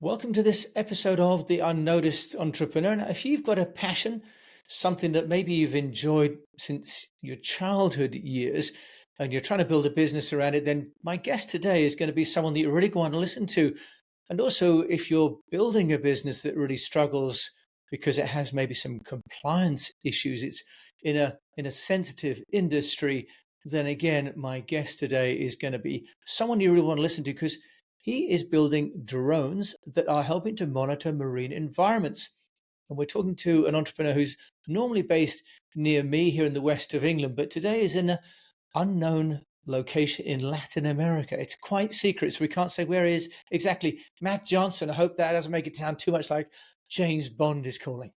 Welcome to this episode of the Unnoticed Entrepreneur. Now, if you've got a passion, something that maybe you've enjoyed since your childhood years, and you're trying to build a business around it, then my guest today is going to be someone that you really want to listen to. And also, if you're building a business that really struggles because it has maybe some compliance issues, it's in a sensitive industry, then again, my guest today is going to be someone you really want to listen to because he is building drones that are helping to monitor marine environments. And we're talking to an entrepreneur who's normally based near me here in the west of England, but today is in an unknown location in Latin America. It's quite secret, so we can't say where he is exactly. Matt Johnson, I hope that doesn't make it sound too much like James Bond is calling.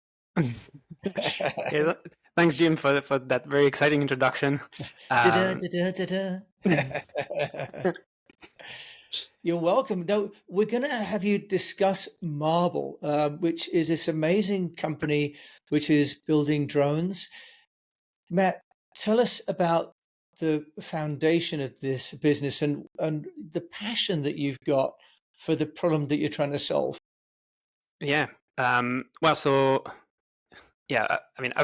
Yeah, thanks, Jim, for that very exciting introduction. You're welcome. No, we're going to have you discuss Marble, which is this amazing company which is building drones. Matt, tell us about the foundation of this business and the passion that you've got for the problem that you're trying to solve. Yeah. I've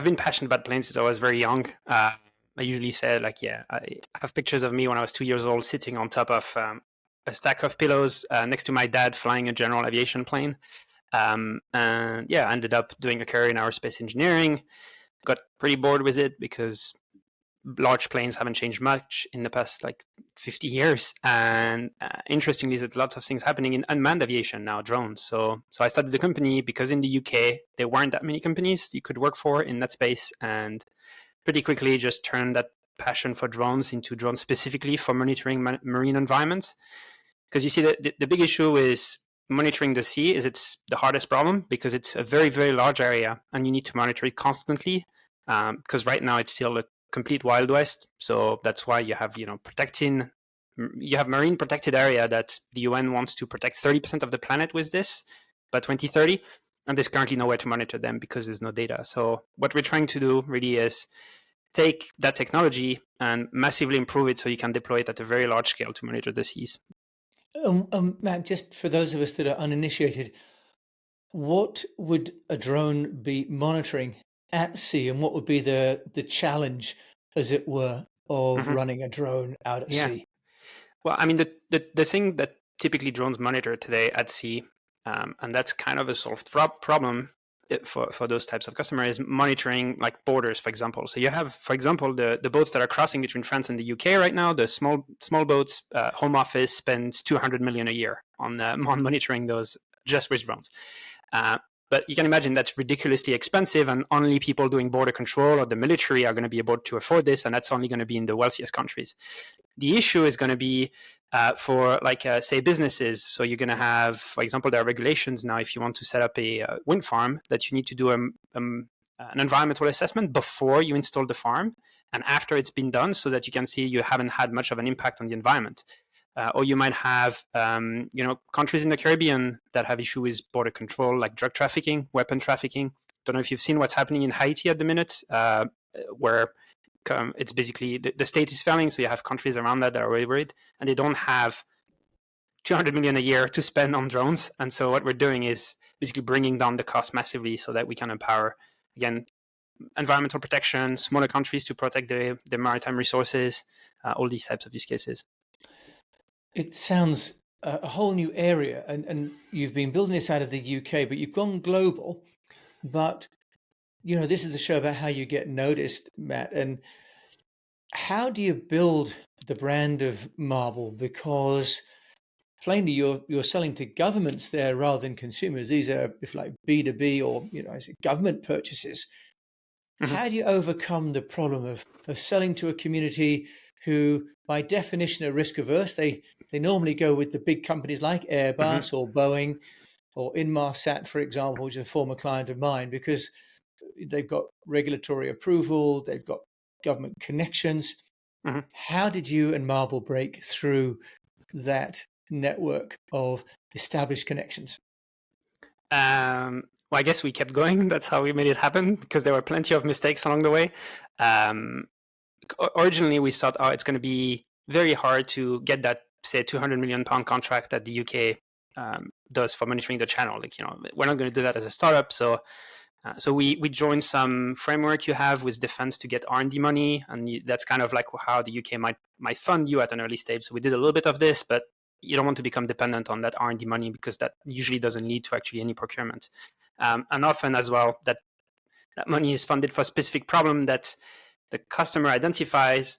been passionate about planes since I was very young. I usually say, I have pictures of me when I was 2 years old sitting on top of a stack of pillows next to my dad flying a general aviation plane. I ended up doing a career in aerospace engineering. Got pretty bored with it because large planes haven't changed much in the past 50 years. And interestingly, there's lots of things happening in unmanned aviation now, drones. So I started the company because in the UK, there weren't that many companies you could work for in that space. And pretty quickly just turned that passion for drones into drones specifically for monitoring marine environments. Because you see, the big issue is monitoring the sea is it's the hardest problem because it's a very, very large area and you need to monitor it constantly. Because right now it's still a complete Wild West. So that's why you have, you have marine protected area that the UN wants to protect 30% of the planet with this by 2030. And there's currently nowhere to monitor them because there's no data. So what we're trying to do really is take that technology and massively improve it so you can deploy it at a very large scale to monitor the seas. Matt, just for those of us that are uninitiated, what would a drone be monitoring at sea, and what would be the challenge, as it were, of running a drone out at sea? Well, I mean, the thing that typically drones monitor today at sea, and that's kind of a solved problem for those types of customers, is monitoring like borders, for example. So you have, for example, the boats that are crossing between France and the UK right now, the small boats. Home Office spends 200 million a year on monitoring those just with drones. But you can imagine that's ridiculously expensive, and only people doing border control or the military are going to be able to afford this, and that's only going to be in the wealthiest countries. The issue is going to be for, say, businesses. So you're going to have, for example, there are regulations now if you want to set up a wind farm that you need to do an environmental assessment before you install the farm and after it's been done so that you can see you haven't had much of an impact on the environment. Or you might have, countries in the Caribbean that have issues with border control, like drug trafficking, weapon trafficking. Don't know if you've seen what's happening in Haiti at the minute, where it's basically the state is failing. So you have countries around that are really worried, and they don't have 200 million a year to spend on drones. And so what we're doing is basically bringing down the cost massively so that we can empower, again, environmental protection, smaller countries to protect their maritime resources, all these types of use cases. It sounds a whole new area, and you've been building this out of the UK, but you've gone global. But this is a show about how you get noticed, Matt. And how do you build the brand of Marble? Because plainly, you're selling to governments there rather than consumers. These are, if like B2B or government purchases. Mm-hmm. How do you overcome the problem of selling to a community who, by definition, are risk averse? They normally go with the big companies like Airbus or Boeing or Inmarsat, for example, which is a former client of mine, because they've got regulatory approval, they've got government connections. How did you and Marble break through that network of established connections? Well, I guess we kept going. That's how we made it happen, because there were plenty of mistakes along the way. Originally, we thought, it's going to be very hard to get that, say, £200 million contract that the UK does for monitoring the channel. Like, we're not going to do that as a startup. So we joined some framework you have with defense to get R&D money, and that's kind of like how the UK might fund you at an early stage. So we did a little bit of this, but you don't want to become dependent on that R&D money, because that usually doesn't lead to actually any procurement. And often as well, that money is funded for a specific problem that the customer identifies,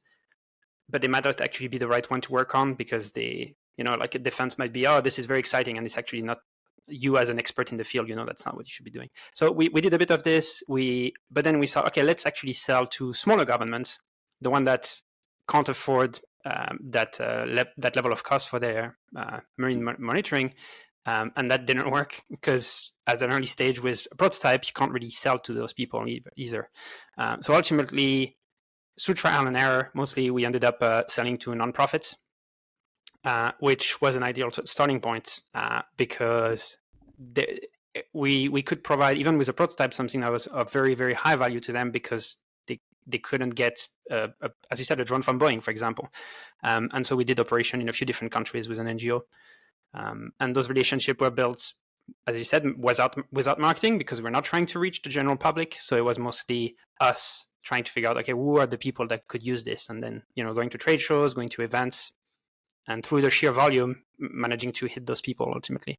but they might not actually be the right one to work on, because they, like a defense might be, oh, this is very exciting, and it's actually not. You as an expert in the field, that's not what you should be doing. So we did a bit of this. But then we saw, okay, let's actually sell to smaller governments, the one that can't afford that level of cost for their marine monitoring, and that didn't work, because at an early stage with a prototype, you can't really sell to those people either. So ultimately, through trial and error, mostly we ended up selling to nonprofits, which was an ideal starting point, because we could provide, even with a prototype, something that was of very, very high value to them, because they couldn't get, as you said, a drone from Boeing, for example. And so we did operation in a few different countries with an NGO. And those relationships were built, as you said, without marketing, because we're not trying to reach the general public. So it was mostly us trying to figure out, okay, who are the people that could use this? And then, going to trade shows, going to events, and through the sheer volume, managing to hit those people ultimately.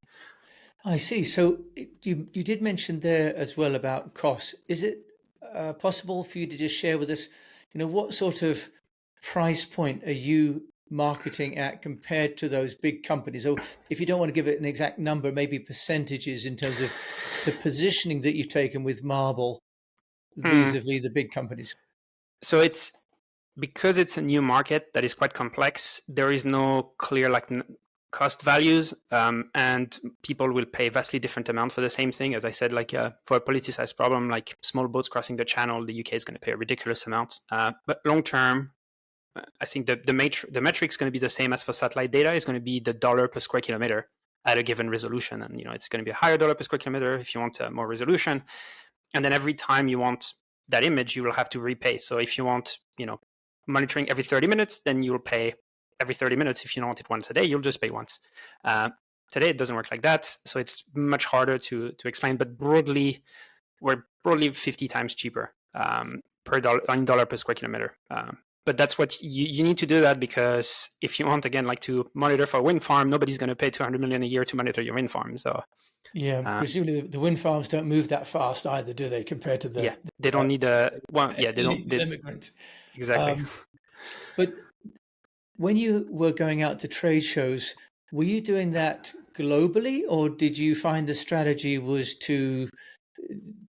I see. So you did mention there as well about costs. Is it possible for you to just share with us, what sort of price point are you marketing at compared to those big companies? Or if you don't want to give it an exact number, maybe percentages in terms of the positioning that you've taken with Marble vis-a-vis the big companies. So because it's a new market that is quite complex, there is no clear cost values, and people will pay vastly different amount for the same thing. As I said, for a politicized problem like small boats crossing the channel, the UK is going to pay a ridiculous amount. But long term, I think the metric is going to be the same as for satellite data. Is going to be the dollar per square kilometer at a given resolution, and it's going to be a higher dollar per square kilometer if you want more resolution. And then every time you want that image, you will have to repay. So if you want, monitoring every 30 minutes, then you'll pay every 30 minutes. If you want it once a day, you'll just pay once. Today, it doesn't work like that. So it's much harder to explain. But broadly, we're broadly 50 times cheaper per dollar per square kilometer. But that's what you need to do that, because if you want, again, to monitor for a wind farm, nobody's going to pay 200 million a year to monitor your wind farm. So yeah, presumably the wind farms don't move that fast either, do they? Compared to they don't need they don't immigrants. Exactly. But when you were going out to trade shows, were you doing that globally, or did you find the strategy was to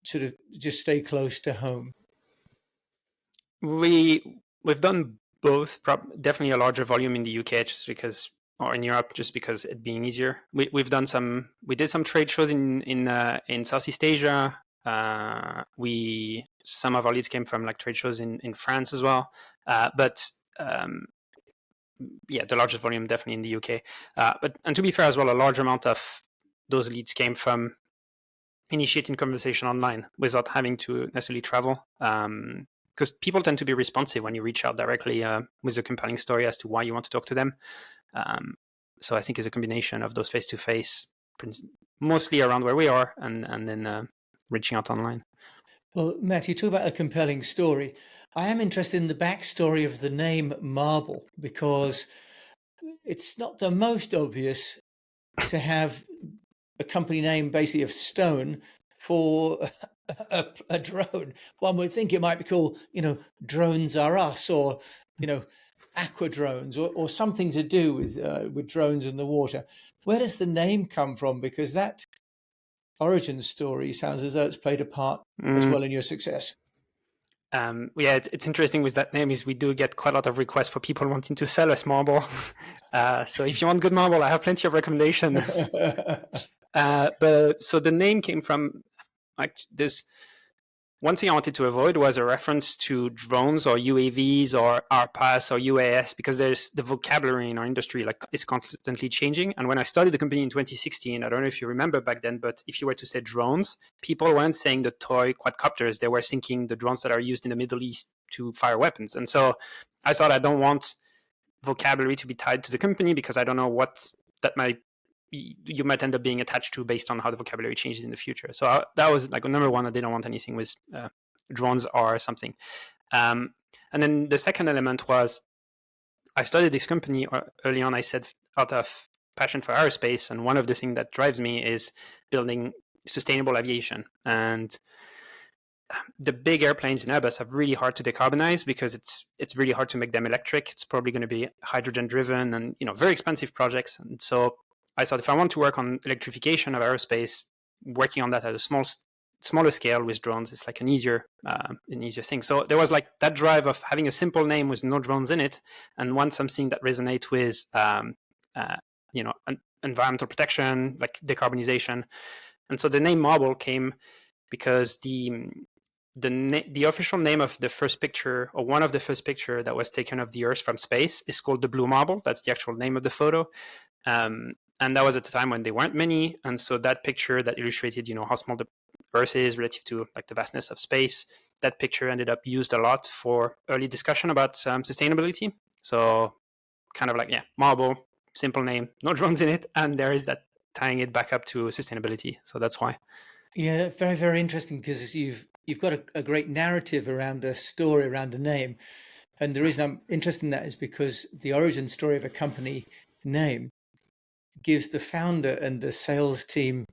sort of just stay close to home? We've done both. Definitely a larger volume in the UK, or in Europe, just because it being easier. We did some trade shows in Southeast Asia. Some of our leads came from trade shows in France as well. But the largest volume definitely in the UK. And to be fair as well, a large amount of those leads came from initiating conversation online without having to necessarily travel. Because people tend to be responsive when you reach out directly with a compelling story as to why you want to talk to them. So I think it's a combination of those face-to-face, mostly around where we are, and then reaching out online. Well, Matt, you talk about a compelling story. I am interested in the backstory of the name Marble, because it's not the most obvious to have a company name basically of stone for a drone. One would think it might be called, Drones Are Us, or, aqua drones, or something to do with drones in the water. Where does the name come from? Because that origin story sounds as though it's played a part as well in your success. It's interesting with that name is we do get quite a lot of requests for people wanting to sell us marble. So if you want good marble, I have plenty of recommendations. But so the name came from this. One thing I wanted to avoid was a reference to drones or UAVs or RPAS or UAS, because there's the vocabulary in our industry, it's constantly changing. And when I started the company in 2016, I don't know if you remember back then, but if you were to say drones, people weren't saying the toy quadcopters. They were thinking the drones that are used in the Middle East to fire weapons. And so I thought I don't want vocabulary to be tied to the company, because I don't know what that might you might end up being attached to based on how the vocabulary changes in the future. So that was like number one. I didn't want anything with drones or something. And then the second element was I started this company early on. I said out of passion for aerospace, and one of the things that drives me is building sustainable aviation. And the big airplanes in Airbus are really hard to decarbonize because it's really hard to make them electric. It's probably going to be hydrogen driven and very expensive projects. And so I thought if I want to work on electrification of aerospace, working on that at a smaller scale with drones is like an easier thing. So there was like that drive of having a simple name with no drones in it, and want something that resonates with environmental protection, like decarbonization. And so the name Marble came because the official name of the first picture, or one of the first picture that was taken of the Earth from space, is called the Blue Marble. That's the actual name of the photo. And that was at the time when there weren't many. And so that picture that illustrated, how small the Earth is relative to like the vastness of space, that picture ended up used a lot for early discussion about sustainability. So kind of like, Marble, simple name, no drones in it. And there is that tying it back up to sustainability. So that's why. Yeah, very, very interesting, because you've got a great narrative around a story, around a name. And the reason I'm interested in that is because the origin story of a company name gives the founder and the sales team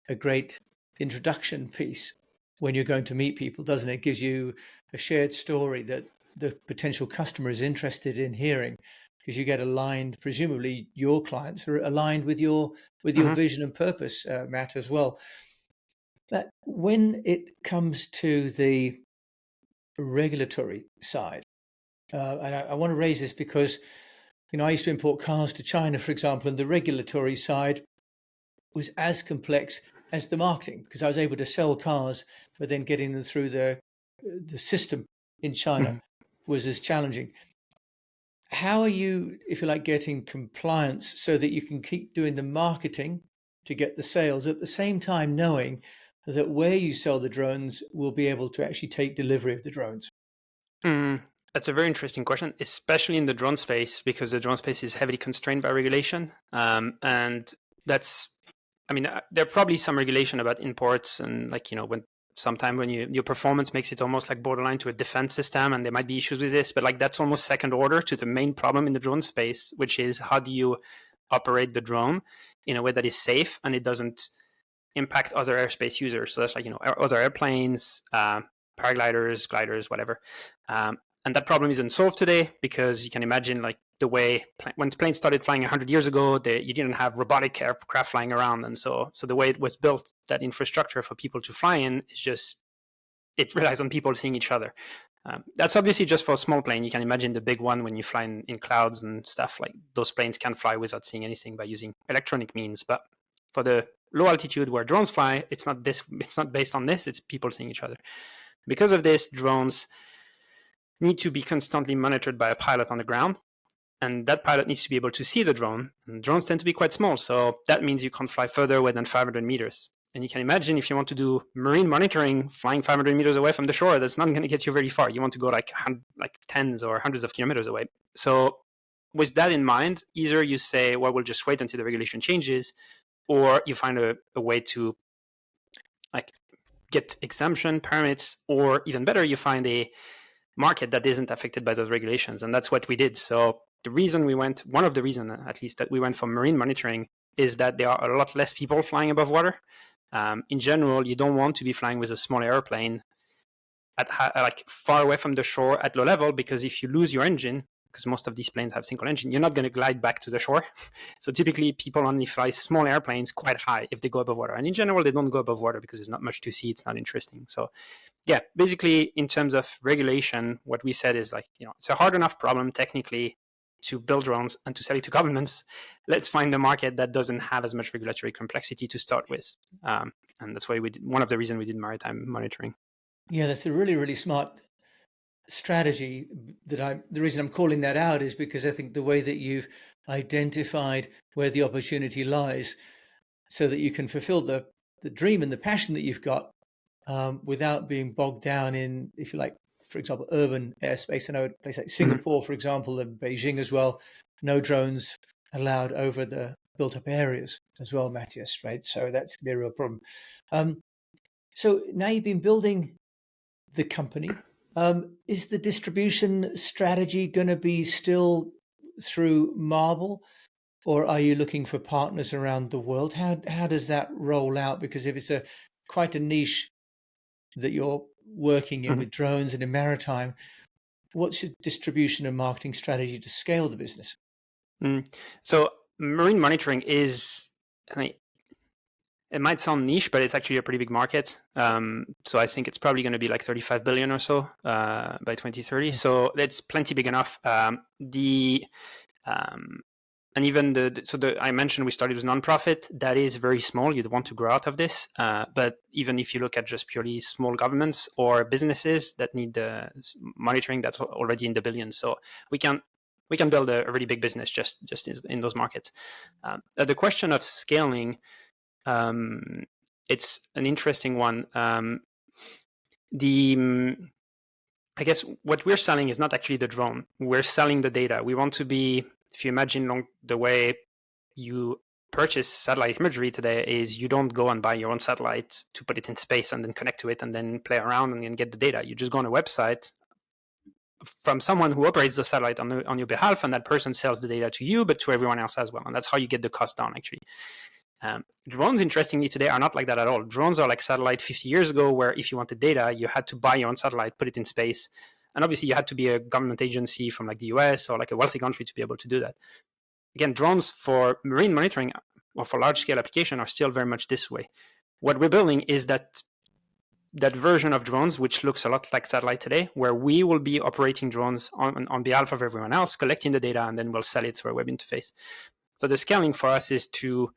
a great introduction piece when you're going to meet people, doesn't it? It gives you a shared story that the potential customer is interested in hearing, because you get aligned. Presumably your clients are aligned with your vision and purpose, Matt, as well. But when it comes to the regulatory side, and I want to raise this because, I used to import cars to China, for example, and the regulatory side was as complex as the marketing, because I was able to sell cars, but then getting them through the system in China was as challenging. How are you, if you like, getting compliance so that you can keep doing the marketing to get the sales at the same time knowing that where you sell the drones will be able to actually take delivery of the drones? That's a very interesting question, especially in the drone space, because the drone space is heavily constrained by regulation. And that's, there are probably some regulation about imports, and like, when your performance makes it almost like borderline to a defense system, and there might be issues with this, but like that's almost second order to the main problem in the drone space, which is how do you operate the drone in a way that is safe and it doesn't impact other airspace users. So that's like, other airplanes, paragliders, gliders, whatever. And that problem isn't solved today, because you can imagine like the way when planes started flying 100 years ago, you didn't have robotic aircraft flying around. And so the way it was built, that infrastructure for people to fly in is just, it relies on people seeing each other. That's obviously just for a small plane. You can imagine the big one when you fly in clouds and stuff, like those planes can fly without seeing anything by using electronic means. But for the low altitude where drones fly, it's not based on this, it's people seeing each other. Because of this, drones need to be constantly monitored by a pilot on the ground, and that pilot needs to be able to see the drone, and drones tend to be quite small, so that means you can't fly further away than 500 meters. And you can imagine if you want to do marine monitoring, flying 500 meters away from the shore, that's not going to get you very far. You want to go like tens or hundreds of kilometers away. So with that in mind, either you say, well, we'll just wait until the regulation changes, or you find a way to like get exemption permits, or even better, you find a market that isn't affected by those regulations. And that's what we did. So one of the reasons at least that we went for marine monitoring is that there are a lot less people flying above water. In general, you don't want to be flying with a small airplane like far away from the shore at low level, because if you lose your engine, because most of these planes have single engine, you're not going to glide back to the shore. So typically people only fly small airplanes quite high if they go above water. And in general, they don't go above water because there's not much to see. It's not interesting. So yeah, basically in terms of regulation, what we said is like, it's a hard enough problem technically to build drones and to sell it to governments. Let's find a market that doesn't have as much regulatory complexity to start with. And that's why one of the reasons we did maritime monitoring. Yeah, that's a really, really smart strategy. The reason I'm calling that out is because I think the way that you've identified where the opportunity lies, so that you can fulfill the dream and the passion that you've got, without being bogged down in, if you like, for example, urban airspace. I know a place like Singapore, for example, and Beijing as well, no drones allowed over the built up areas as well, Matthias, right? So that's gonna be a real problem. So now you've been building the company. Is the distribution strategy going to be still through Marble, or are you looking for partners around the world? How does that roll out? Because if it's quite a niche that you're working in with drones and in maritime, what's your distribution and marketing strategy to scale the business? So marine monitoring is, I mean, it might sound niche, but it's actually a pretty big market. So I think it's probably going to be like 35 billion or so by 2030. So that's plenty big enough. And even I mentioned we started with nonprofit. That is very small. You'd want to grow out of this. But even if you look at just purely small governments or businesses that need monitoring, that's already in the billions. So we can build a really big business just in those markets. The question of scaling, it's an interesting one. I guess what we're selling is not actually the drone. We're selling the data. We want to be, if you imagine the way you purchase satellite imagery today, is you don't go and buy your own satellite to put it in space and then connect to it and then play around and then get the data. You just go on a website from someone who operates the satellite on your behalf, and that person sells the data to you, but to everyone else as well. And that's how you get the cost down, actually. Drones, interestingly, today are not like that at all. Drones are like satellite 50 years ago, where if you wanted data, you had to buy your own satellite, put it in space. And obviously, you had to be a government agency from like the US or like a wealthy country to be able to do that. Again, drones for marine monitoring or for large-scale application are still very much this way. What we're building is that version of drones, which looks a lot like satellite today, where we will be operating drones on behalf of everyone else, collecting the data, and then we'll sell it through a web interface. So the scaling for us is to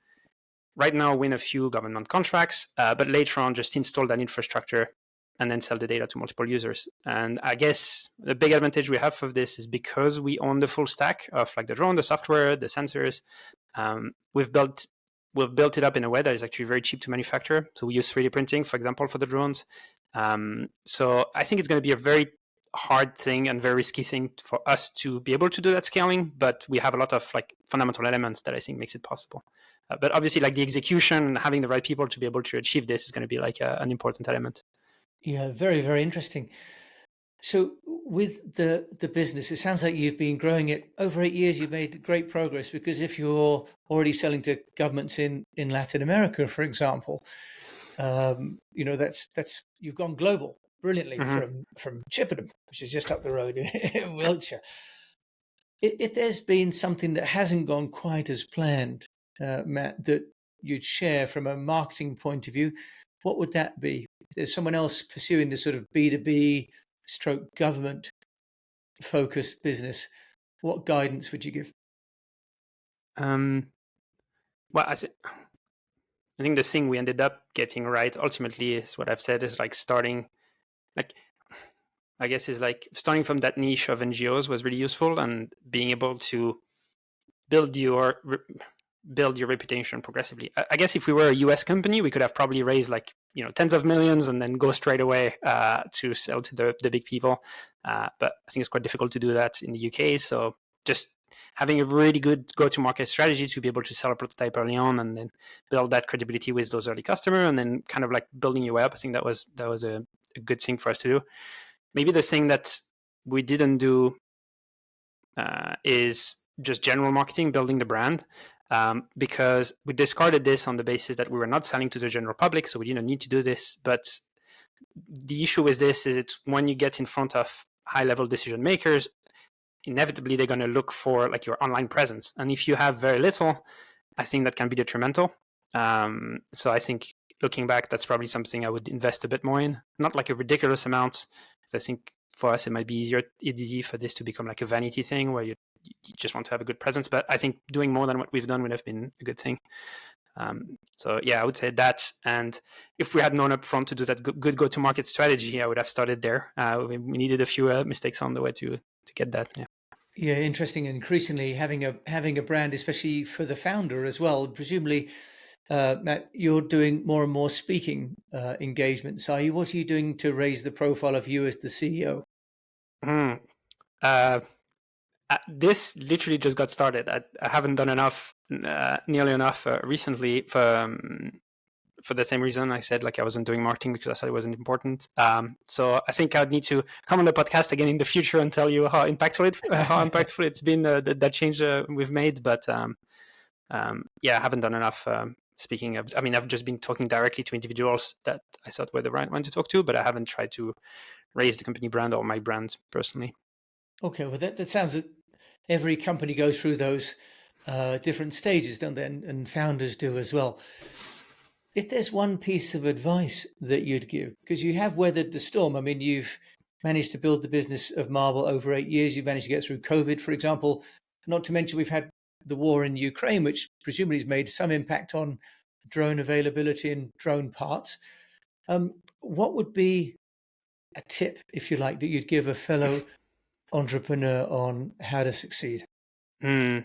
right now win a few government contracts, but later on just install that infrastructure and then sell the data to multiple users. And I guess the big advantage we have of this is because we own the full stack of like the drone, the software, the sensors. We've built it up in a way that is actually very cheap to manufacture. So we use 3D printing, for example, for the drones. So I think it's going to be a very hard thing and very risky thing for us to be able to do that scaling, but we have a lot of like fundamental elements that I think makes it possible. But obviously, like the execution, having the right people to be able to achieve this is going to be like an important element. Yeah, very, very interesting. So with the business, it sounds like you've been growing it over 8 years. You've made great progress, because if you're already selling to governments in Latin America, for example, that's you've gone global brilliantly from Chippenham, which is just up the road in Wiltshire. If there's been something that hasn't gone quite as planned, Matt, that you'd share from a marketing point of view, what would that be? If there's someone else pursuing this sort of B2B stroke government focused business, what guidance would you give? Well, I think the thing we ended up getting right ultimately is what I've said is like starting from that niche of NGOs was really useful, and being able to build your reputation progressively. I guess if we were a US company, we could have probably raised tens of millions and then go straight away to sell to the big people. But I think it's quite difficult to do that in the UK. So just having a really good go-to-market strategy to be able to sell a prototype early on and then build that credibility with those early customers, and then kind of like building your way up. I think that was a good thing for us to do. Maybe the thing that we didn't do is just general marketing, building the brand. Because we discarded this on the basis that we were not selling to the general public, so we didn't need to do this. But the issue with this is it's when you get in front of high-level decision makers, inevitably they're going to look for like your online presence. And if you have very little, I think that can be detrimental. So I think looking back, that's probably something I would invest a bit more in. Not like a ridiculous amount, because I think for us it might be easy for this to become like a vanity thing where you just want to have a good presence. But I think doing more than what we've done would have been a good thing. So yeah, I would say that. And if we had known up front to do that good go-to-market strategy, I would have started there. We needed a few mistakes on the way to get that. Yeah. Yeah, interesting. And increasingly having a brand, especially for the founder as well. Presumably, Matt, you're doing more and more speaking engagements. Are you? What are you doing to raise the profile of you as the CEO? This literally just got started. I haven't done enough nearly enough recently for the same reason I said like I wasn't doing marketing because I thought it wasn't important. So I think I'd need to come on the podcast again in the future and tell you how impactful it's been that change we've made. But yeah, I haven't done enough. Speaking of, I mean, I've just been talking directly to individuals that I thought were the right one to talk to, but I haven't tried to raise the company brand or my brand personally. Okay, well, that sounds that every company goes through those different stages, don't they? And founders do as well. If there's one piece of advice that you'd give, because you have weathered the storm, I mean, you've managed to build the business of Marble over 8 years. You've managed to get through COVID, for example. Not to mention, we've had the war in Ukraine, which presumably has made some impact on drone availability and drone parts. What would be a tip, if you like, that you'd give a fellow entrepreneur on how to succeed? Hmm.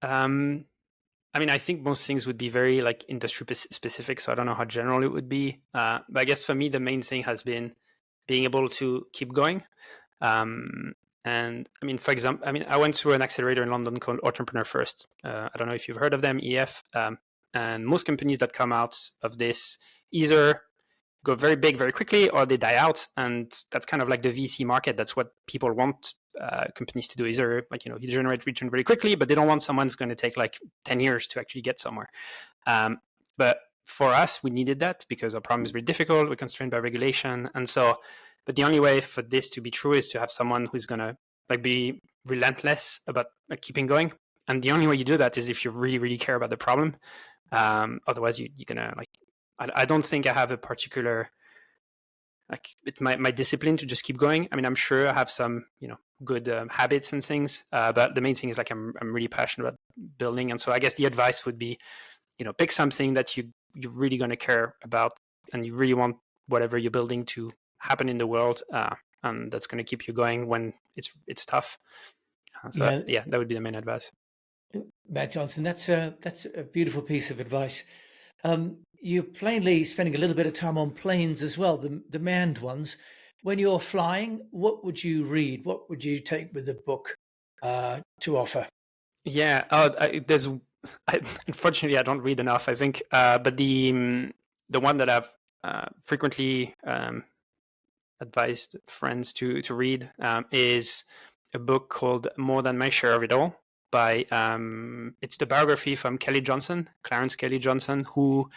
Um, I mean, I think most things would be very like industry specific, so I don't know how general it would be. But I guess for me, the main thing has been being able to keep going. And I mean, for example, I mean, I went through an accelerator in London called Entrepreneur First. I don't know if you've heard of them, EF. And most companies that come out of this either go very big very quickly or they die out, and that's kind of like the VC market. That's what people want companies to do. Either like you generate return very quickly, but they don't want someone's going to take like 10 years to actually get somewhere. But for us, we needed that because our problem is very difficult. We're constrained by regulation, and so. But the only way for this to be true is to have someone who's going to like be relentless about like, keeping going. And the only way you do that is if you really really care about the problem. Otherwise, you're gonna like I don't think I have a particular like my discipline to just keep going. I mean, I'm sure I have some good habits and things, but the main thing is like I'm really passionate about building, and so I guess the advice would be pick something that you're really going to care about, and you really want whatever you're building to happen in the world, and that's going to keep you going when it's tough. So Yeah, that would be the main advice. Matt Johnson, that's a beautiful piece of advice. You're plainly spending a little bit of time on planes as well, the manned ones. When you're flying, what would you read? What would you take with the book to offer? Yeah, unfortunately I don't read enough. I think, but the one that I've frequently advised friends to read is a book called More Than My Share of It All by it's the biography from Clarence Kelly Johnson, who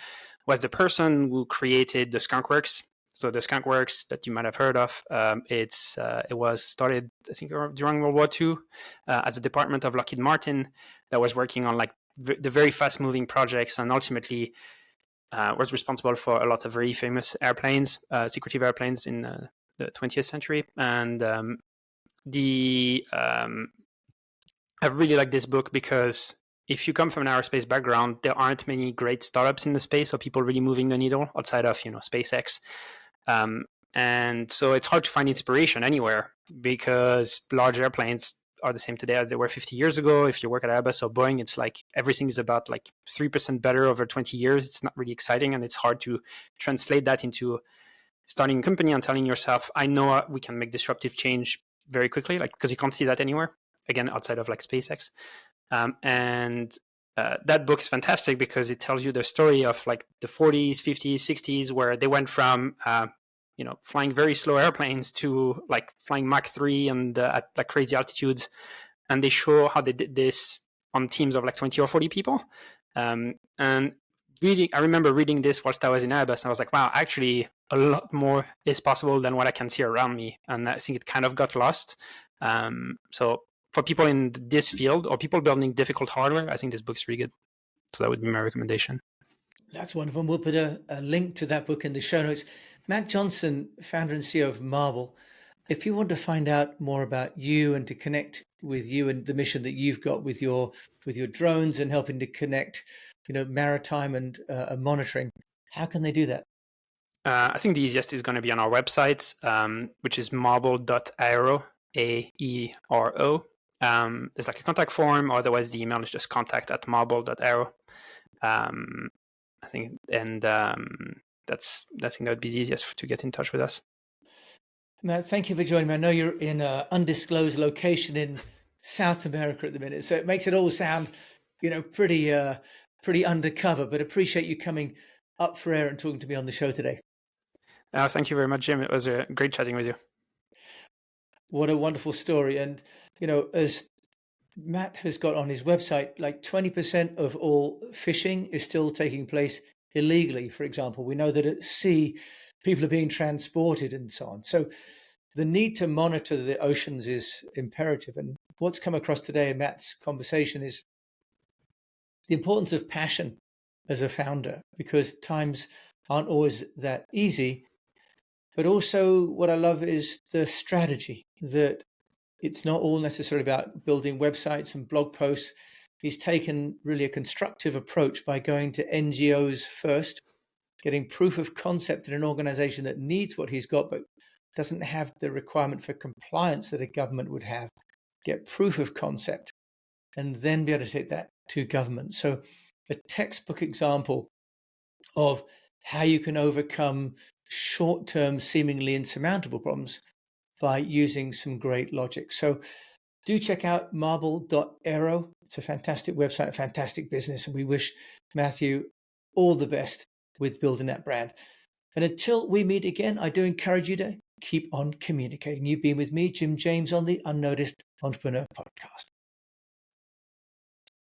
was the person who created the Skunkworks. So the Skunkworks that you might have heard of, it was started I think during World War II as a department of Lockheed Martin that was working on like the very fast moving projects, and ultimately was responsible for a lot of very famous airplanes, secretive airplanes in the 20th century. And I really like this book because if you come from an aerospace background, there aren't many great startups in the space or people really moving the needle outside of SpaceX. And so it's hard to find inspiration anywhere because large airplanes are the same today as they were 50 years ago. If you work at Airbus or Boeing, it's like everything is about like 3% better over 20 years. It's not really exciting, and it's hard to translate that into starting a company and telling yourself, I know we can make disruptive change very quickly, like because you can't see that anywhere, again, outside of like SpaceX. And that book is fantastic because it tells you the story of like the 40s, 50s, 60s, where they went from flying very slow airplanes to like flying Mach 3 and at like crazy altitudes. And they show how they did this on teams of like 20 or 40 people. And I remember reading this whilst I was in Airbus, and I was like, wow, actually a lot more is possible than what I can see around me. And I think it kind of got lost. So for people in this field or people building difficult hardware, I think this book's really good. So that would be my recommendation. That's wonderful. We'll put a link to that book in the show notes. Matt Johnson, founder and CEO of Marble. If you want to find out more about you and to connect with you and the mission that you've got with your drones and helping to connect, maritime and monitoring, how can they do that? I think the easiest is going to be on our website, which is marble.aero, AERO. There's like a contact form, or otherwise the email is just contact@marble.aero. I think, and that's I think that would be the easiest to get in touch with us. Matt, thank you for joining me. I know you're in an undisclosed location in South America at the minute, so it makes it all sound pretty undercover, but appreciate you coming up for air and talking to me on the show today. Thank you very much, Jim. It was great chatting with you. What a wonderful story. And, as Matt has got on his website, like 20% of all fishing is still taking place illegally, for example. We know that at sea, people are being transported and so on. So the need to monitor the oceans is imperative. And what's come across today in Matt's conversation is the importance of passion as a founder, because times aren't always that easy. But also what I love is the strategy, that it's not all necessarily about building websites and blog posts. He's taken really a constructive approach by going to NGOs first, getting proof of concept in an organization that needs what he's got, but doesn't have the requirement for compliance that a government would have. Get proof of concept and then be able to take that to government. So a textbook example of how you can overcome short-term, seemingly insurmountable problems by using some great logic. So do check out marble.aero. It's a fantastic website, a fantastic business, and we wish Mathieu all the best with building that brand. And until we meet again, I do encourage you to keep on communicating. You've been with me, Jim James, on the UnNoticed Entrepreneur Podcast.